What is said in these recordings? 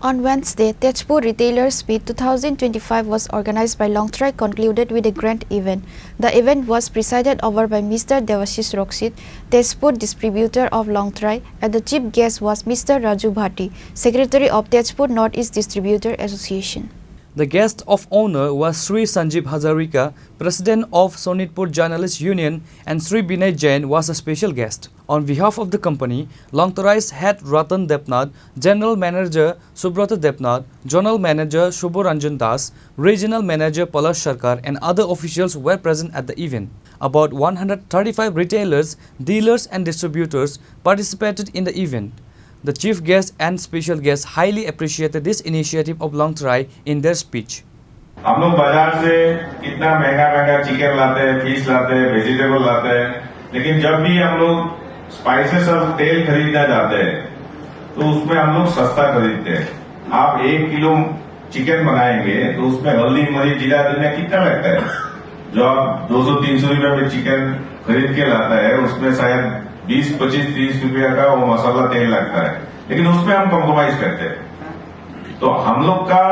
On Wednesday, Tezpur Retailers Meet 2025 was organized by Longtharai concluded with a grand event. The event was presided over by Mr. Devashish Roksit, Tezpur distributor of Longtharai, and the chief guest was Mr. Raju Bhatti, secretary of Tezpur Northeast Distributor Association. The guest of honor was Sri Sanjeev Hazarika, President of Sonitpur Journalists Union, and Sri Binay Jain was a special guest. On behalf of the company, Longtharai's head Ratan Depnath, General Manager Subrata Depnath, General Manager Shubharanjan Das, Regional Manager Palash Sarkar and other officials were present at the event. About 135 retailers, dealers and distributors participated in the event. The chief guest and special guests highly appreciated this initiative of Longtharai in their speech. हम लोग बाजार से कितना महंगा chicken लाते हैं, fish लाते हैं, vegetable लाते हैं, लेकिन जब भी हम लोग स्पाइसेस और तेल खरीदना जाते हैं तो उसमें हम लोग सस्ता खरीदते हैं। आप 1 किलो चिकन बनाएंगे तो उसमें हल्दी, मिर्च, जीरा धनिया कितना लगता है? जो आप 200-300 रुपए में चिकन खरीद के लाता है उसमें शायद 20, 25, 30 रुपया का वो मसाला तेल लगता है, लेकिन उसमें हम कॉम्प्रोमाइज करते हैं। तो हम लोग का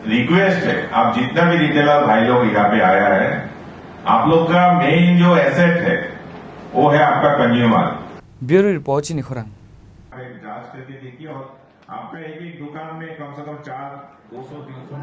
रिक्वेस्ट है, आप जितना भी रिटेलर भाई लोग यहाँ पे आया है, आप लोग का मेन जो एसेट है वो है आपका कंज्यूमर। ब्यूरो रिपोर्ट चिनी खोरांग। जांच करके देखिए और आपका एक दुकान में कम से कम 200-300